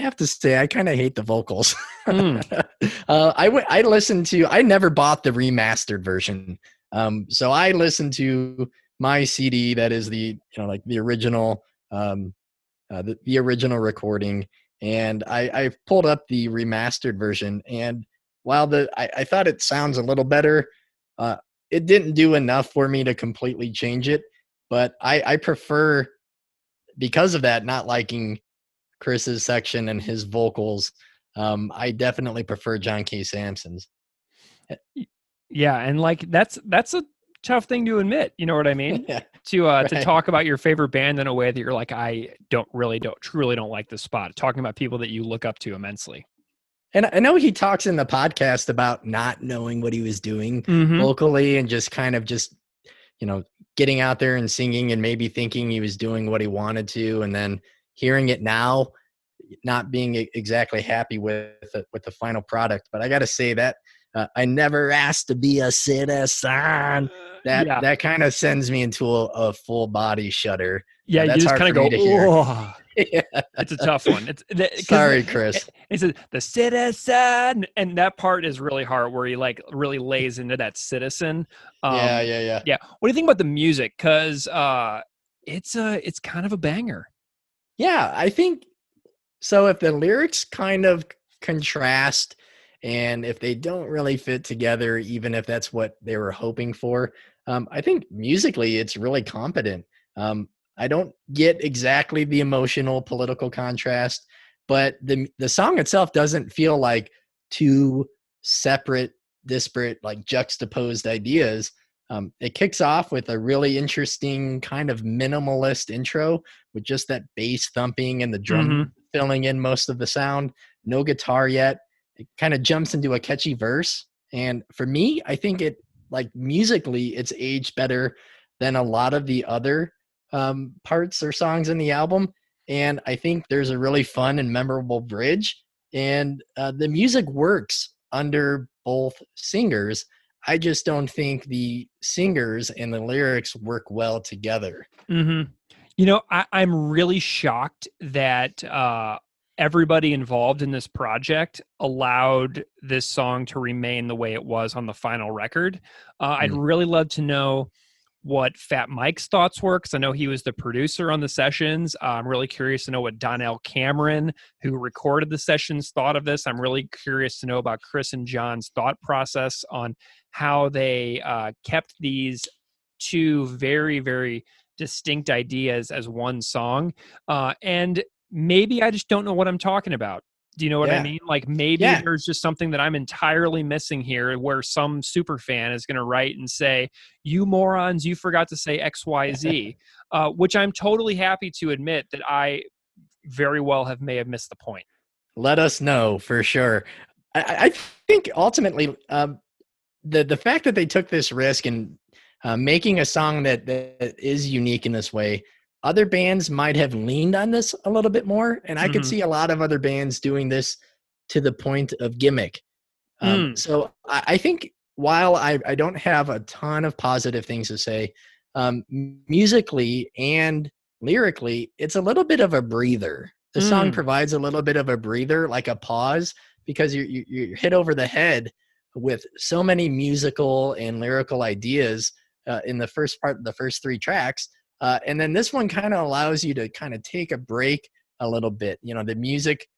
I have to say, I kind of hate the vocals. Mm. I never bought the remastered version. So I listened to my CD that is like the original, the original recording. And I pulled up the remastered version. And while I thought it sounds a little better, it didn't do enough for me to completely change it. But I prefer, because of that, not liking Chris's section and his vocals, I definitely prefer John K. Samson's. Yeah, and like that's a tough thing to admit. You know what I mean? Yeah, To right. talk about your favorite band in a way that you're like, I truly don't like this spot. Talking about people that you look up to immensely. And I know he talks in the podcast about not knowing what he was doing Mhm. vocally and just kind of getting out there and singing and maybe thinking he was doing what he wanted to, and then hearing it now, not being exactly happy with the final product. But I got to say that I never asked to be a citizen. That kind of sends me into a full body shudder. Yeah, you that's just hard kind for of me go, to hear. oh. Yeah. It's a tough one. Sorry, Chris. It says the citizen, and that part is really hard where he like really lays into that citizen. Yeah. Yeah. What do you think about the music? Because it's kind of a banger. Yeah, I think so. If the lyrics kind of contrast and if they don't really fit together, even if that's what they were hoping for, I think musically it's really competent. I don't get exactly the emotional political contrast, but the song itself doesn't feel like two separate, disparate, like juxtaposed ideas. It kicks off with a really interesting kind of minimalist intro with just that bass thumping and the drum filling in most of the sound. No guitar yet. It kind of jumps into a catchy verse. And for me, I think it, like, musically, it's aged better than a lot of the other parts or songs in the album. And I think there's a really fun and memorable bridge. And the music works under both singers. I just don't think the singers and the lyrics work well together. Mm-hmm. You know, I'm really shocked that everybody involved in this project allowed this song to remain the way it was on the final record. I'd really love to know what Fat Mike's thoughts were, because I know he was the producer on the sessions. I'm really curious to know what Donnell Cameron, who recorded the sessions, thought of this. I'm really curious to know about Chris and John's thought process on how they kept these two very, very distinct ideas as one song. And maybe I just don't know what I'm talking about. Do you know what I mean? Like maybe there's just something that I'm entirely missing here, where some super fan is going to write and say, you morons, you forgot to say XYZ, which I'm totally happy to admit that I very well may have missed the point. Let us know for sure. I think ultimately the fact that they took this risk and making a song that is unique in this way, other bands might have leaned on this a little bit more. And I could see a lot of other bands doing this to the point of gimmick. So I think while I don't have a ton of positive things to say, musically and lyrically, it's a little bit of a breather. The song provides a little bit of a breather, like a pause, because you're hit over the head with so many musical and lyrical ideas in the first part, the first three tracks. And then this one kind of allows you to kind of take a break a little bit. You know, the music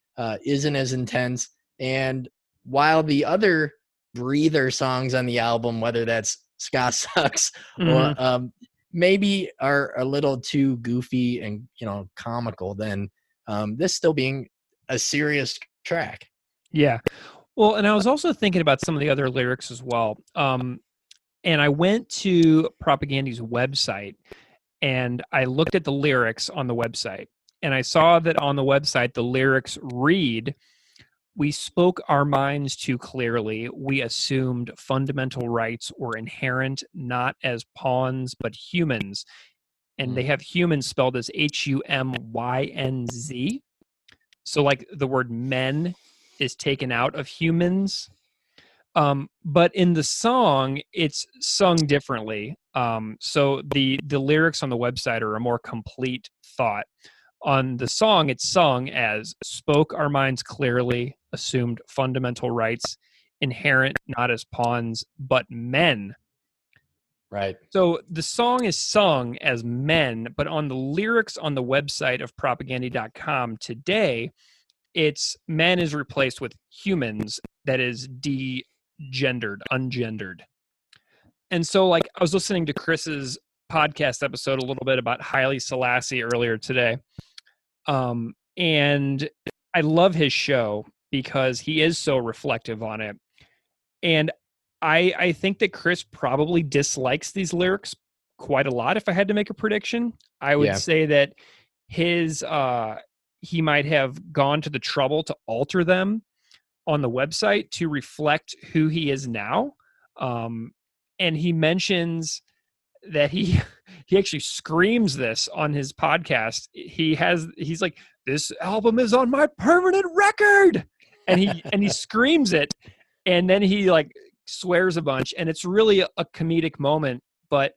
isn't as intense. And while the other breather songs on the album, whether that's Ska Sucks or maybe are a little too goofy and, comical, then this still being a serious track. Yeah. Well, and I was also thinking about some of the other lyrics as well. And I went to Propagandhi's website and I looked at the lyrics on the website, and I saw that on the website, the lyrics read, "We spoke our minds too clearly. We assumed fundamental rights were inherent, not as pawns, but humans." And they have humans spelled as HUMYNZ. So like the word men is taken out of humans. But in the song, it's sung differently. So the lyrics on the website are a more complete thought. On the song, it's sung as spoke our minds clearly, assumed fundamental rights, inherent not as pawns, but men. Right. So the song is sung as men, but on the lyrics on the website of propagandhi.com today, it's men is replaced with humans, that is degendered, ungendered. And so, like, I was listening to Chris's podcast episode a little bit about Haile Selassie earlier today. And I love his show because he is so reflective on it. And I think that Chris probably dislikes these lyrics quite a lot. If I had to make a prediction, I would say that he might have gone to the trouble to alter them on the website to reflect who he is now. And he mentions that he actually screams this on his podcast. He's like, this album is on my permanent record. And he screams it. And then he like swears a bunch, and it's really a comedic moment. But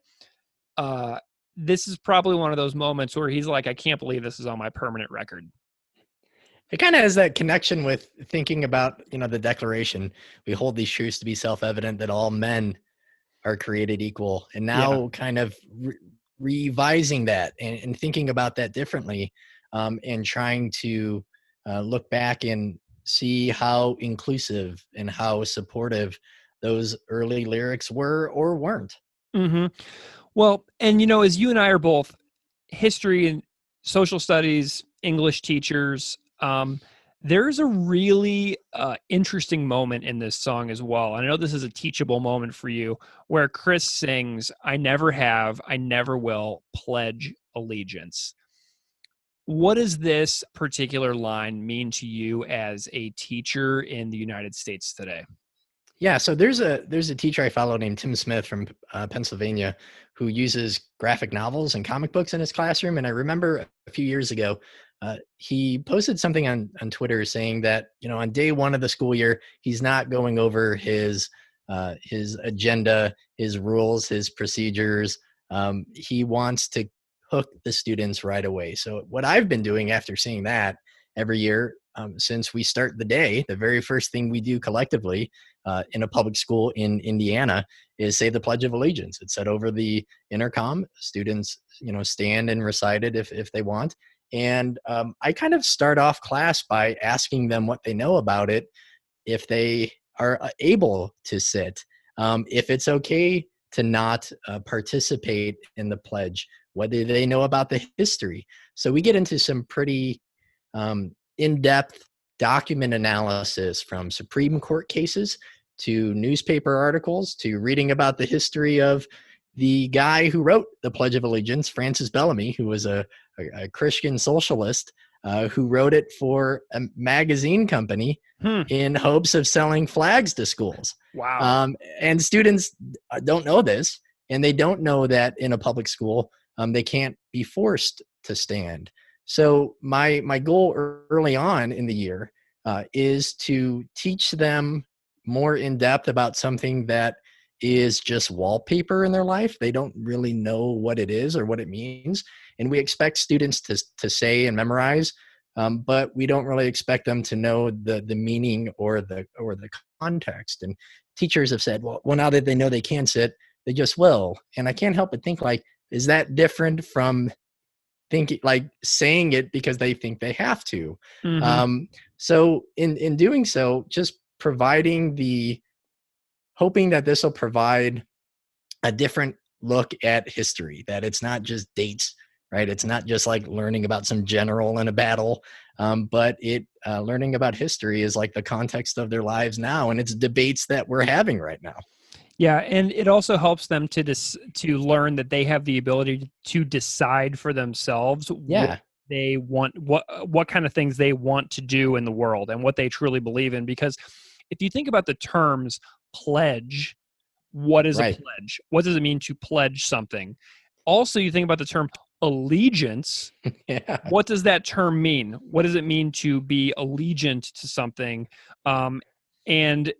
this is probably one of those moments where he's like, I can't believe this is on my permanent record. It kind of has that connection with thinking about, the Declaration. We hold these truths to be self-evident that all men are created equal. And now kind of revising that and thinking about that differently, and trying to look back and see how inclusive and how supportive those early lyrics were or weren't. Mm-hmm. Well, and as you and I are both history and social studies English teachers, there's a really interesting moment in this song as well. And I know this is a teachable moment for you, where Chris sings, I never have, I never will pledge allegiance. What does this particular line mean to you as a teacher in the United States today? Yeah, so there's a teacher I follow named Tim Smith from Pennsylvania, who uses graphic novels and comic books in his classroom. And I remember a few years ago, he posted something on Twitter saying that, on day one of the school year, he's not going over his agenda, his rules, his procedures. He wants to hook the students right away. So what I've been doing after seeing that every year, since we start the day, the very first thing we do collectively in a public school in Indiana is say the Pledge of Allegiance. It's said over the intercom. Students, stand and recite it if they want. And I kind of start off class by asking them what they know about it, if they are able to sit, if it's okay to not participate in the pledge, whether they know about the history. So we get into some pretty in-depth document analysis, from Supreme Court cases to newspaper articles to reading about the history of the guy who wrote the Pledge of Allegiance, Francis Bellamy, who was a Christian socialist who wrote it for a magazine company in hopes of selling flags to schools. Wow. And students don't know this, and they don't know that in a public school, they can't be forced to stand. So my goal early on in the year is to teach them more in depth about something that is just wallpaper in their life. They don't really know what it is or what it means. And we expect students to say and memorize, but we don't really expect them to know the meaning or the context. And teachers have said, well, now that they know they can sit, they just will. And I can't help but think, like, is that different from thinking, like, saying it because they think they have to? Mm-hmm. So in doing so, just hoping that this will provide a different look at history, that it's not just dates, right? It's not just like learning about some general in a battle, but learning about history is like the context of their lives now, and it's debates that we're having right now. Yeah, and it also helps them to learn that they have the ability to decide for themselves what they want, what kind of things they want to do in the world, and what they truly believe in. Because if you think about the terms pledge, what is a pledge? What does it mean to pledge something? Also, you think about the term allegiance. What does that term mean? What does it mean to be allegiant to something? And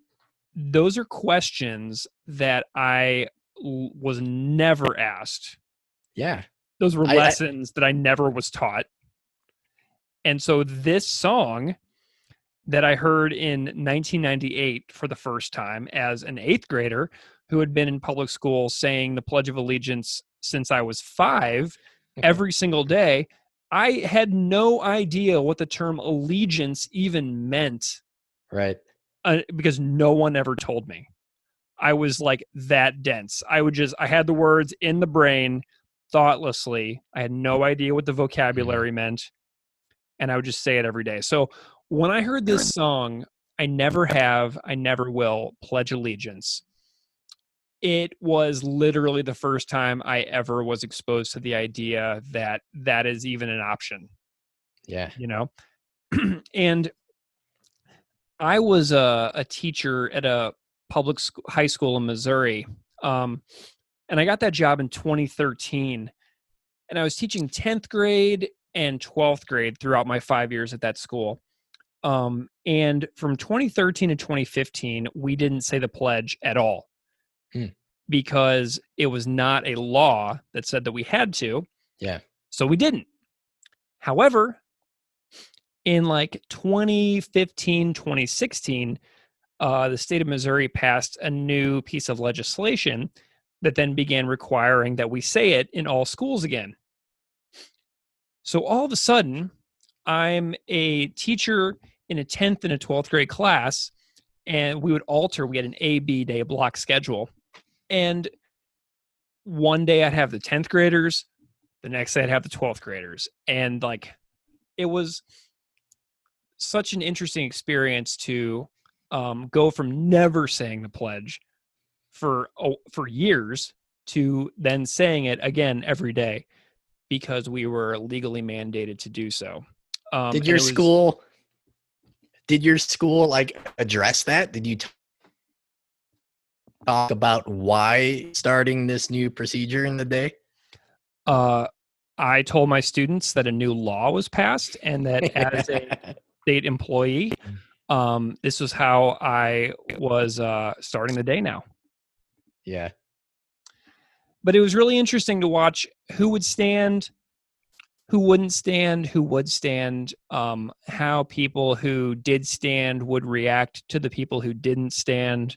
those are questions that I was never asked. Yeah. Those were lessons that I never was taught. And so this song that I heard in 1998 for the first time as an 8th grader who had been in public school saying the Pledge of Allegiance since I was 5 every single day, I had no idea what the term allegiance even meant. Right. Because no one ever told me. I was like that dense. I had the words in the brain thoughtlessly. I had no idea what the vocabulary meant. And I would just say it every day. So when I heard this song, I never will pledge allegiance. It was literally the first time I ever was exposed to the idea that that is even an option. Yeah. You know? And I was a teacher at a public high school in Missouri. And I got that job in 2013. And I was teaching 10th grade and 12th grade throughout my 5 years at that school. And from 2013 to 2015, we didn't say the pledge at all because it was not a law that said that we had to. Yeah. So we didn't. However, in like 2015, 2016, the state of Missouri passed a new piece of legislation that then began requiring that we say it in all schools again. So all of a sudden, I'm a teacher in a 10th and a 12th grade class, and we had an A-B day block schedule. And one day I'd have the 10th graders, the next day I'd have the 12th graders. And like, it was such an interesting experience to go from never saying the pledge for years to then saying it again every day because we were legally mandated to do so. Did your school like address that? Did you talk about why starting this new procedure in the day? I told my students that a new law was passed and that as a state employee, this was how I was starting the day now. Yeah. But it was really interesting to watch who would stand, who wouldn't stand, who would stand, how people who did stand would react to the people who didn't stand.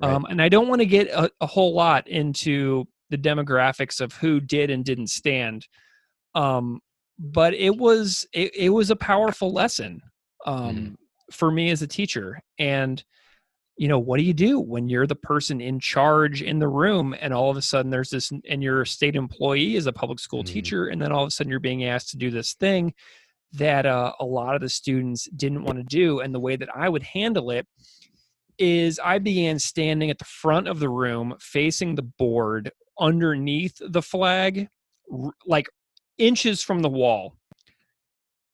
Right. And I don't want to get a whole lot into the demographics of who did and didn't stand. But it was a powerful lesson for me as a teacher. And, you know, what do you do when you're the person in charge in the room and all of a sudden there's this, and you're a state employee as a public school teacher, and then all of a sudden you're being asked to do this thing that a lot of the students didn't want to do. And the way that I would handle it is I began standing at the front of the room facing the board underneath the flag, like inches from the wall.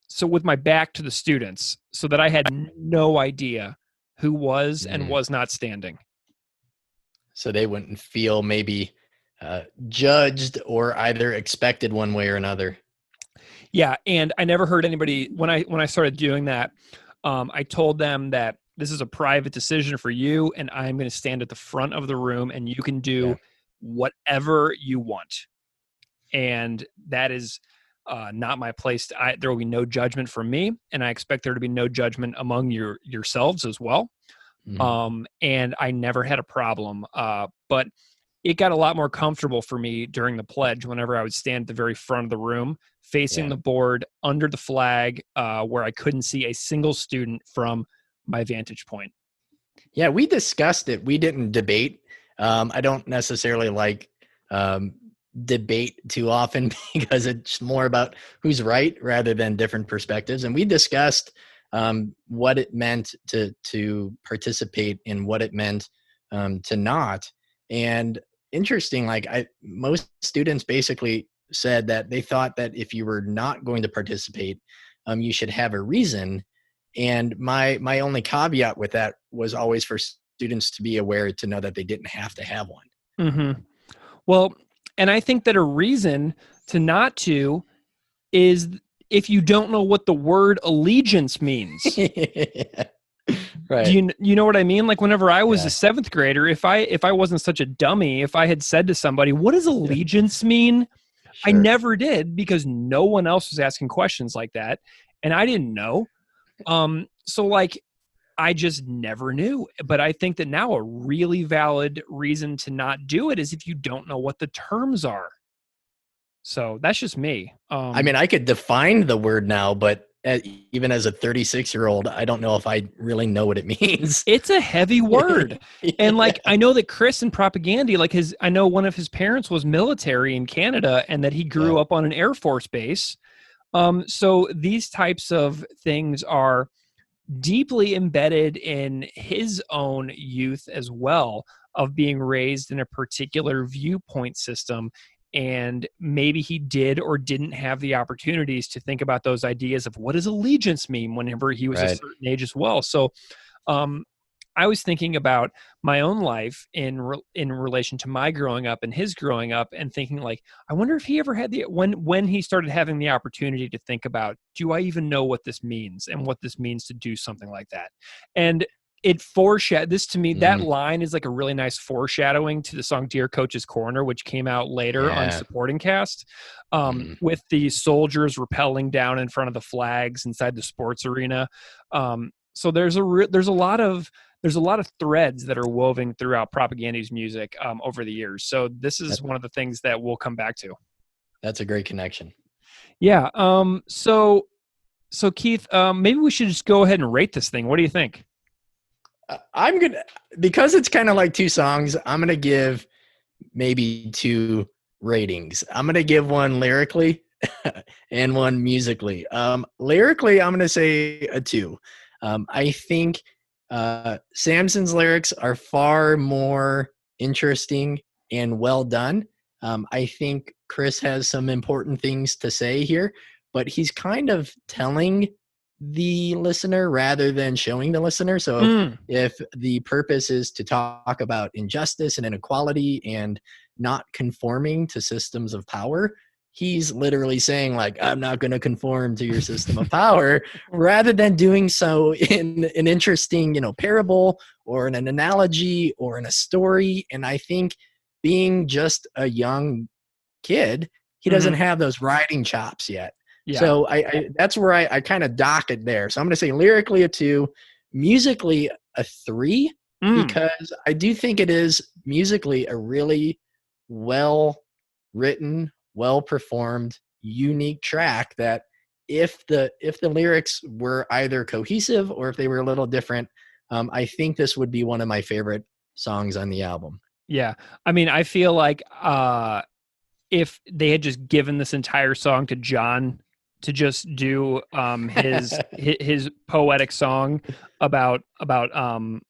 So with my back to the students, so that I had no idea who was and was not standing. So they wouldn't feel maybe judged or either expected one way or another. Yeah, and I never heard anybody, when I started doing that, I told them that this is a private decision for you, and I'm going to stand at the front of the room, and you can do whatever you want. And that is not my place. There will be no judgment from me, and I expect there to be no judgment among yourselves as well. And I never had a problem, but it got a lot more comfortable for me during the pledge whenever I would stand at the very front of the room, facing the board under the flag, where I couldn't see a single student from my vantage point. Yeah, we discussed it. We didn't debate. I don't necessarily like debate too often because it's more about who's right rather than different perspectives. And we discussed what it meant to participate and what it meant to not. And interesting, like most students basically said that they thought that if you were not going to participate, you should have a reason. And my only caveat with that was always for students to be aware to know that they didn't have to have one. Mm-hmm. Well, and I think that a reason to not to is if you don't know what the word allegiance means. Right. Do you know what I mean? Like whenever I was a 7th grader, if I wasn't such a dummy, if I had said to somebody, what does allegiance mean? Sure. I never did because no one else was asking questions like that. and I didn't know. So like, I just never knew. But I think that now a really valid reason to not do it is if you don't know what the terms are. So that's just me. I mean, I could define the word now, but even as a 36-year-old, I don't know if I really know what it means. It's a heavy word. And like, I know that Chris in Propagandhi, like I know one of his parents was military in Canada and that he grew up on an Air Force base. So these types of things are deeply embedded in his own youth as well, of being raised in a particular viewpoint system. And maybe he did or didn't have the opportunities to think about those ideas of what does allegiance mean whenever he was a certain age as well. So I was thinking about my own life in relation to my growing up and his growing up, and thinking like, I wonder if he ever had when he started having the opportunity to think about, do I even know what this means and what this means to do something like that? And it this to me, that line is like a really nice foreshadowing to the song Dear Coach's Corner, which came out later on supporting cast, with the soldiers rappelling down in front of the flags inside the sports arena. So there's a lot of threads that are woven throughout Propagandhi's music over the years. So this is one of the things that we'll come back to. That's a great connection. Yeah. So Keith, maybe we should just go ahead and rate this thing. What do you think? I'm going to, because it's kind of like two songs, I'm going to give maybe two ratings. I'm going to give one lyrically and one musically. Lyrically, I'm going to say a 2. I think Samson's lyrics are far more interesting and well done. I think Chris has some important things to say here, but he's kind of telling the listener rather than showing the listener. So if the purpose is to talk about injustice and inequality and not conforming to systems of power, he's literally saying like, I'm not going to conform to your system of power, rather than doing so in an interesting, parable or in an analogy or in a story. And I think being just a young kid, he doesn't have those writing chops yet. Yeah. So I that's where I kind of dock it there. So I'm going to say lyrically a 2, musically a 3, because I do think it is musically a really well written, well performed, unique track that if the lyrics were either cohesive or if they were a little different, I think this would be one of my favorite songs on the album. Yeah. I mean, I feel like if they had just given this entire song to John to just do his poetic song about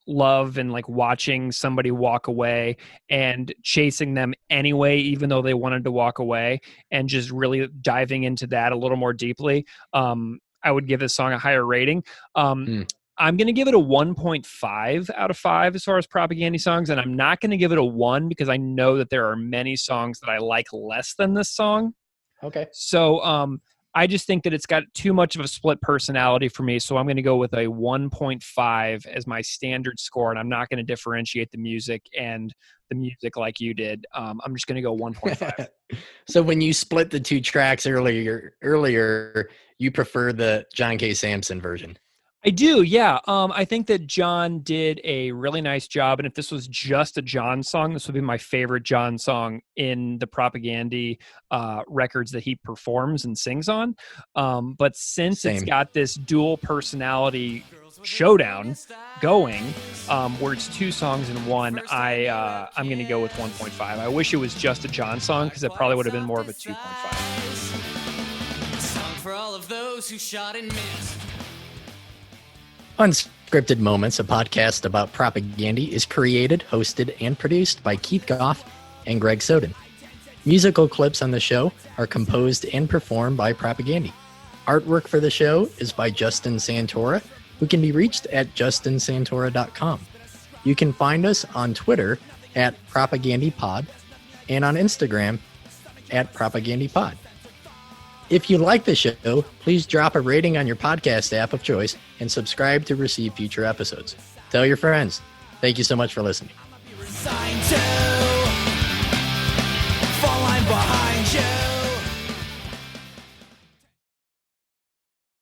love and like watching somebody walk away and chasing them anyway, even though they wanted to walk away, and just really diving into that a little more deeply, I would give this song a higher rating. I'm going to give it a 1.5 out of 5 as far as Propagandhi songs, and I'm not going to give it a 1 because I know that there are many songs that I like less than this song. Okay. So I just think that it's got too much of a split personality for me, so I'm going to go with a 1.5 as my standard score, and I'm not going to differentiate the music and the music like you did. I'm just going to go 1.5. So when you split the 2 tracks earlier, you prefer the John K. Samson version? I do, yeah. I think that John did a really nice job, and if this was just a John song, this would be my favorite John song in the Propagandhi records that he performs and sings on. But since it's got this dual personality showdown going, where it's 2 songs in one, I'm going to go with 1.5. I wish it was just a John song because it probably would have been more of a 2.5. Song for all of those who shot and missed. Unscripted Moments, a podcast about Propagandhi, is created, hosted, and produced by Keith Goff and Greg Soden. Musical clips on the show are composed and performed by Propagandhi. Artwork for the show is by Justin Santora, who can be reached at justinsantora.com. You can find us on Twitter at PropagandhiPod and on Instagram at PropagandhiPod. If you like the show, please drop a rating on your podcast app of choice and subscribe to receive future episodes. Tell your friends. Thank you so much for listening.